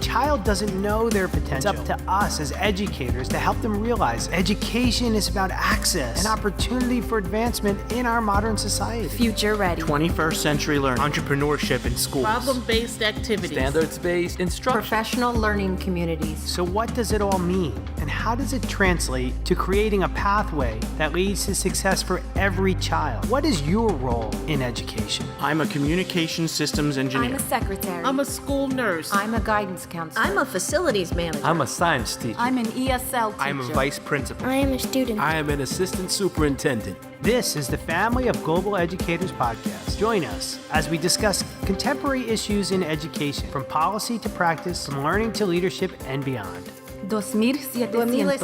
child doesn't know their potential. It's up to us as educators to help them realize education is about access and opportunity for advancement in our modern society. Future ready. 21st century learning. Entrepreneurship in schools. Problem-based activities. Standards-based instruction. Professional learning communities. So what does it all mean? And how does it translate to creating a pathway that leads to success for every child? What is your role in education? I'm a communication systems engineer. I'm a secretary. I'm a school nurse. I'm a guidance counselor. I'm a facilities manager. I'm a science teacher. I'm an ESL teacher. I'm a vice principal. I am a student. I am an assistant superintendent. This is the Family of Global Educators podcast. Join us as we discuss contemporary issues in education, from policy to practice, from learning to leadership and beyond. 2700.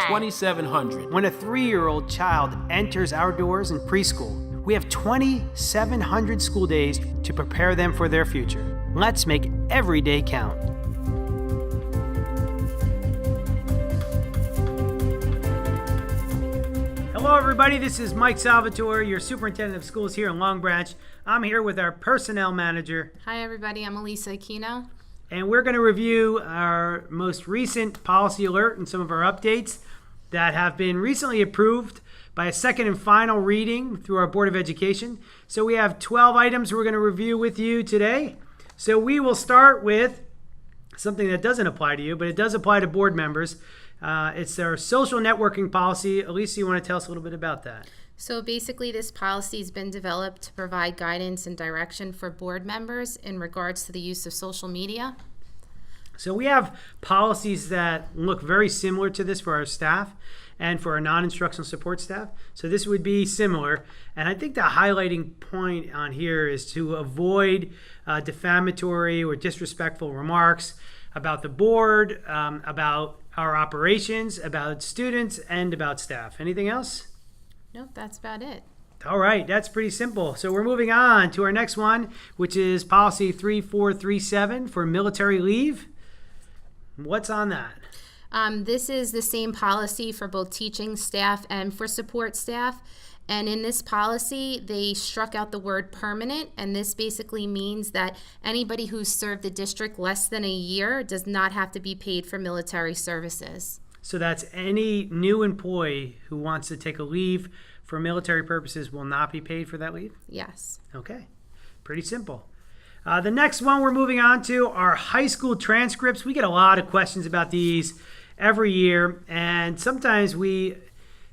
2700. When a 3-year-old child enters our doors in preschool, we have 2,700 school days to prepare them for their future. Let's make every day count. Hello, everybody. This is Mike Salvatore, your superintendent of schools here in Long Branch. I'm here with our personnel manager. Hi, everybody. I'm Elisa Aquino. And we're going to review our most recent policy alert and some of our updates that have been recently approved by a second and final reading through our Board of Education. So we have 12 items we're going to review with you today. So we will start with something that doesn't apply to you, but it does apply to board members. It's our social networking policy. Elisa, you want to tell us a little bit about that? So basically, this policy has been developed to provide guidance and direction for board members in regards to the use of social media. So we have policies that look very similar to this for our staff and for our non-instructional support staff. So this would be similar. And I think the highlighting point on here is to avoid defamatory or disrespectful remarks about the board, about our operations, about students, and about staff. Anything else? Nope, that's about it. All right, that's pretty simple. So we're moving on to our next one, which is policy 3437 for military leave. What's on that? This is the same policy for both teaching staff and for support staff. And in this policy, they struck out the word permanent, and this basically means that anybody who's served the district less than a year does not have to be paid for military services. So that's any new employee who wants to take a leave for military purposes will not be paid for that leave? Yes. Okay, pretty simple. The next one we're moving on to are high school transcripts. We get a lot of questions about these every year, and sometimes we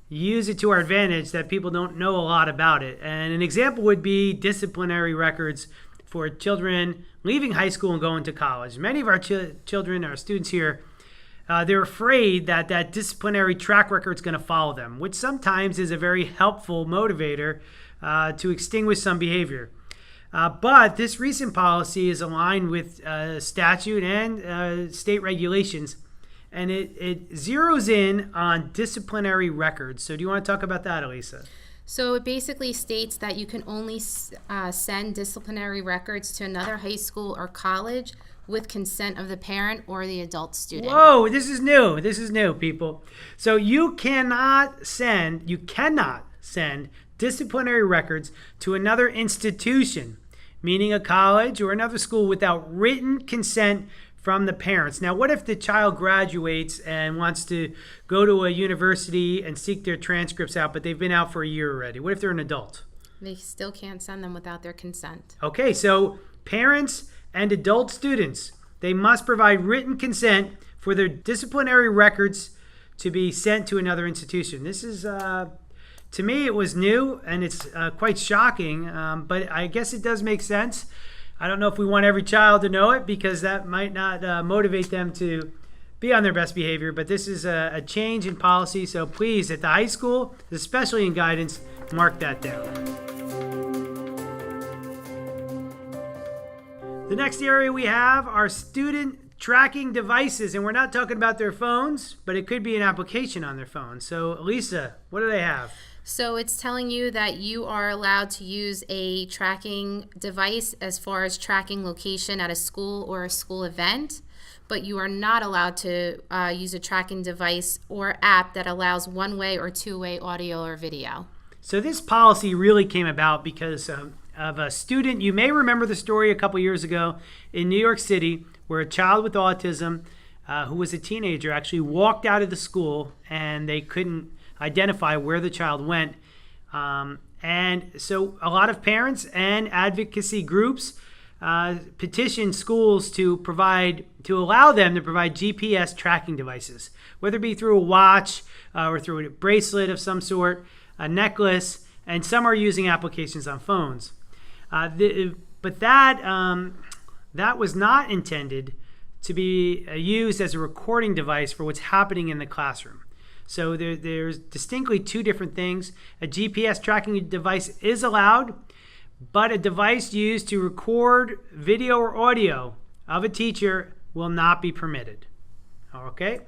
use it to our advantage that people don't know a lot about it. And an example would be disciplinary records for children leaving high school and going to college. Many of our children, our students here, they're afraid that that disciplinary track record is going to follow them, which sometimes is a very helpful motivator to extinguish some behavior. But this recent policy is aligned with statute and state regulations, and it zeroes in on disciplinary records. So do you want to talk about that, Elisa? So it basically states that you can only send disciplinary records to another high school or college with consent of the parent or the adult student. Whoa, this is new. This is new, people. So you cannot send disciplinary records to another institution, meaning a college or another school, without written consent from the parents. Now, what if the child graduates and wants to go to a university and seek their transcripts out, but they've been out for a year already? What if they're an adult? They still can't send them without their consent. Okay, so parents and adult students, they must provide written consent for their disciplinary records to be sent to another institution. This is, to me, it was new, and it's quite shocking, but I guess it does make sense. I don't know if we want every child to know it, because that might not motivate them to be on their best behavior, but this is a change in policy, so please, at the high school, especially in guidance, mark that down. The next area we have are student tracking devices, and we're not talking about their phones, but it could be an application on their phone. So, Elisa, what do they have? So it's telling you that you are allowed to use a tracking device as far as tracking location at a school or a school event, but you are not allowed to use a tracking device or app that allows one-way or two-way audio or video. So this policy really came about because of a student. You may remember the story a couple years ago in New York City where a child with autism who was a teenager actually walked out of the school and they couldn't identify where the child went. And so a lot of parents and advocacy groups petitioned schools to allow them to provide GPS tracking devices, whether it be through a watch or through a bracelet of some sort, a necklace, and some are using applications on phones. But that was not intended to be used as a recording device for what's happening in the classroom. So there's distinctly two different things. A GPS tracking device is allowed, but a device used to record video or audio of a teacher will not be permitted. Okay?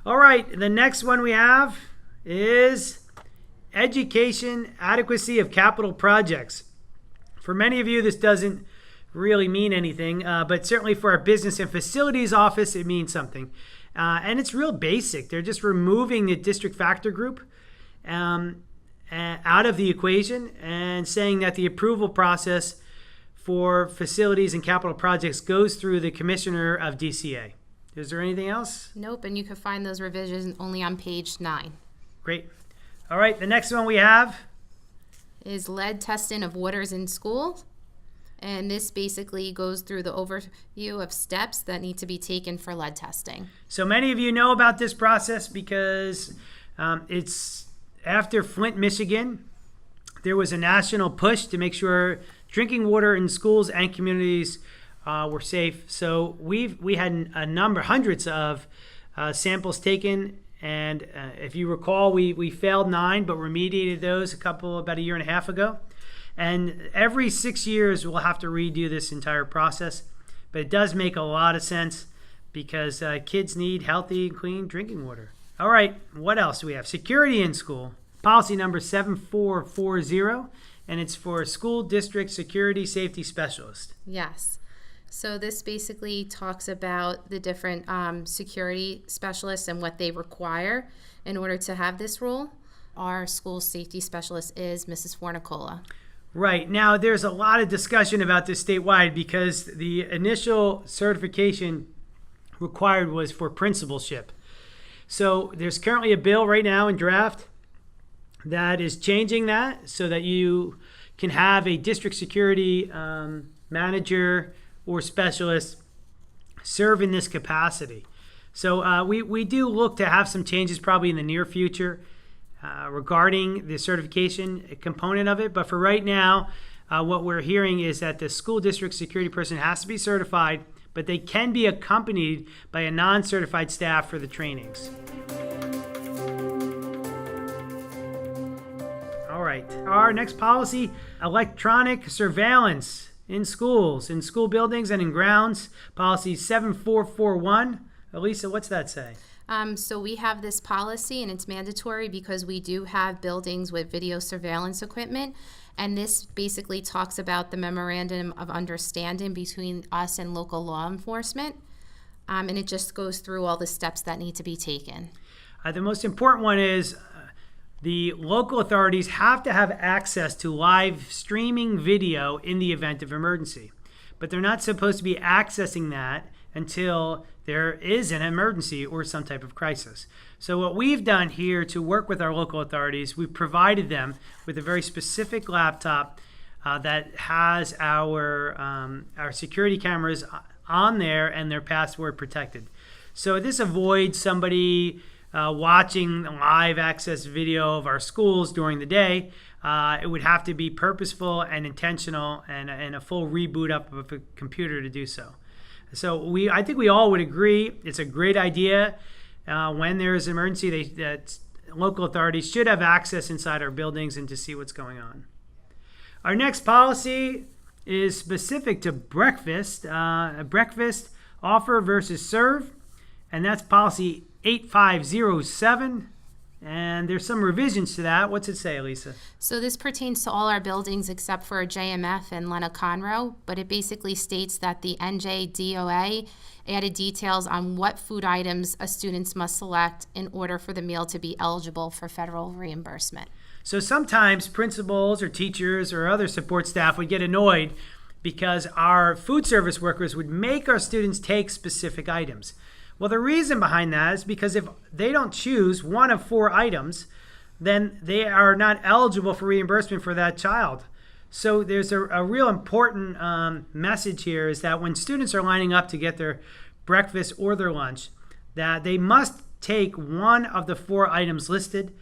All right, the next one we have is education adequacy of capital projects. For many of you, this doesn't really mean anything, but certainly for our business and facilities office, it means something. And it's real basic. They're just removing the district factor group out of the equation and saying that the approval process for facilities and capital projects goes through the commissioner of DCA. Is there anything else? Nope, and you can find those revisions only on page 9. Great. All right, the next one we have Is lead testing of waters in schools. And this basically goes through the overview of steps that need to be taken for lead testing. So many of you know about this process because it's after Flint, Michigan. There was a national push to make sure drinking water in schools and communities were safe. So we had hundreds of samples taken. And if you recall, we failed 9, but remediated those about a year and a half ago. And every 6 years, we'll have to redo this entire process. But it does make a lot of sense because kids need healthy and clean drinking water. All right, what else do we have? Security in school. Policy number 7440, and it's for school district security safety specialist. Yes. So this basically talks about the different security specialists and what they require in order to have this role. Our school safety specialist is Mrs. Fornicola. Right. Now, there's a lot of discussion about this statewide because the initial certification required was for principalship. So there's currently a bill right now in draft that is changing that so that you can have a district security manager or specialist serve in this capacity. So we do look to have some changes probably in the near future regarding the certification component of it. But for right now, what we're hearing is that the school district security person has to be certified, but they can be accompanied by a non-certified staff for the trainings. All right, our next policy, electronic surveillance in schools, in school buildings, and in grounds. Policy 7441. Elisa, what's that say? So we have this policy, and it's mandatory because we do have buildings with video surveillance equipment. And this basically talks about the memorandum of understanding between us and local law enforcement. And it just goes through all the steps that need to be taken. The most important one is the local authorities have to have access to live streaming video in the event of emergency. But they're not supposed to be accessing that until there is an emergency or some type of crisis. So what we've done here to work with our local authorities, we've provided them with a very specific laptop that has our security cameras on there and they're password protected. So this avoids somebody watching live access video of our schools during the day. It would have to be purposeful and intentional and a full reboot up of a computer to do so. So I think we all would agree it's a great idea. When there is an emergency, that local authorities should have access inside our buildings and to see what's going on. Our next policy is specific to breakfast, breakfast offer versus serve, and that's policy 8507. And there's some revisions to that. What's it say, Elisa? So this pertains to all our buildings except for JMF and Lena Conroe, but it basically states that the NJDOA added details on what food items a student must select in order for the meal to be eligible for federal reimbursement. So sometimes principals or teachers or other support staff would get annoyed because our food service workers would make our students take specific items. Well, the reason behind that is because if they don't choose one of 4 items, then they are not eligible for reimbursement for that child. So there's a real important message here is that when students are lining up to get their breakfast or their lunch, that they must take one of the 4 items listed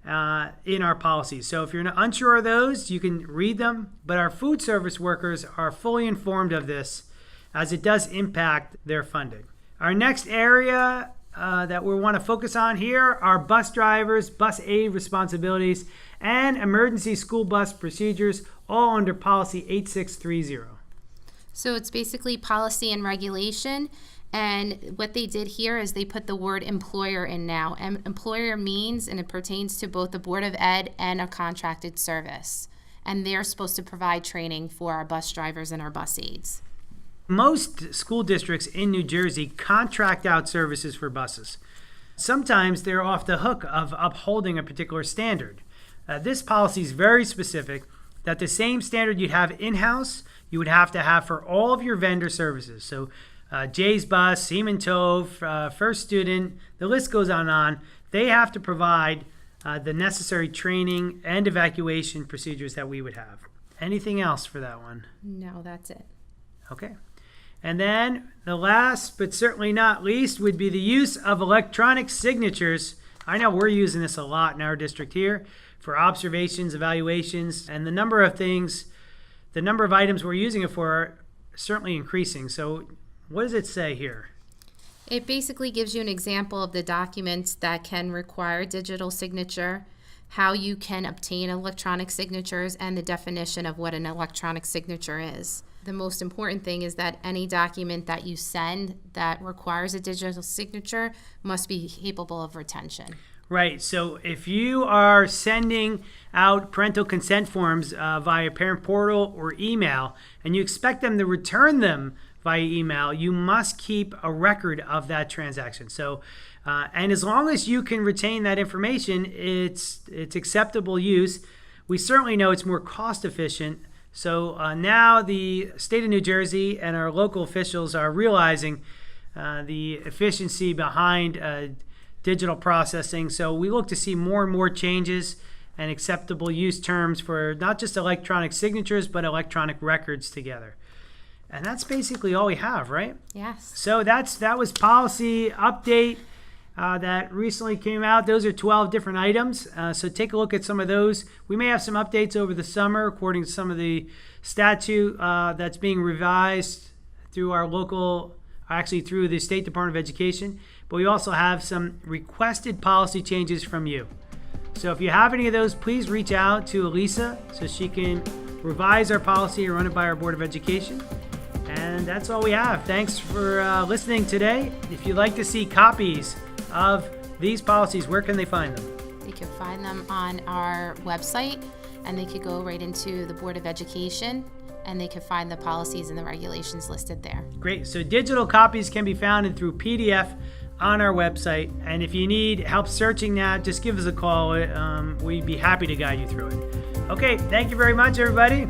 in our policies. So if you're unsure of those, you can read them, but our food service workers are fully informed of this as it does impact their funding. Our next area that we want to focus on here are bus drivers, bus aid responsibilities, and emergency school bus procedures, all under policy 8630. So it's basically policy and regulation. And what they did here is they put the word employer in now. And employer means, and it pertains to both the Board of Ed and a contracted service. And they're supposed to provide training for our bus drivers and our bus aides. Most school districts in New Jersey contract out services for buses. Sometimes they're off the hook of upholding a particular standard. This policy is very specific that the same standard you'd have in-house, you would have to have for all of your vendor services. So Jay's Bus, Seaman Tove, First Student, the list goes on. They have to provide the necessary training and evacuation procedures that we would have. Anything else for that one? No, that's it. Okay. And then the last, but certainly not least, would be the use of electronic signatures. I know we're using this a lot in our district here for observations, evaluations, and the number of items we're using it for are certainly increasing. So what does it say here? It basically gives you an example of the documents that can require digital signature, how you can obtain electronic signatures, and the definition of what an electronic signature is. The most important thing is that any document that you send that requires a digital signature must be capable of retention. Right. So if you are sending out parental consent forms via parent portal or email, and you expect them to return them via email, you must keep a record of that transaction. So, and as long as you can retain that information, it's acceptable use. We certainly know it's more cost efficient. So now the state of New Jersey and our local officials are realizing the efficiency behind digital processing. So we look to see more and more changes and acceptable use terms for not just electronic signatures, but electronic records together. And that's basically all we have, right? Yes. So that was policy update that recently came out. Those are 12 different items. So take a look at some of those. We may have some updates over the summer according to some of the statute that's being revised through our local, actually through the State Department of Education. But we also have some requested policy changes from you. So if you have any of those, please reach out to Elisa so she can revise our policy and run it by our Board of Education. And that's all we have. Thanks for listening today. If you'd like to see copies of these policies, where can they find them? They can find them on our website, and they could go right into the Board of Education, and they can find the policies and the regulations listed there. Great. So digital copies can be found through PDF on our website. And if you need help searching that, just give us a call. We'd be happy to guide you through it. Okay. Thank you very much, everybody.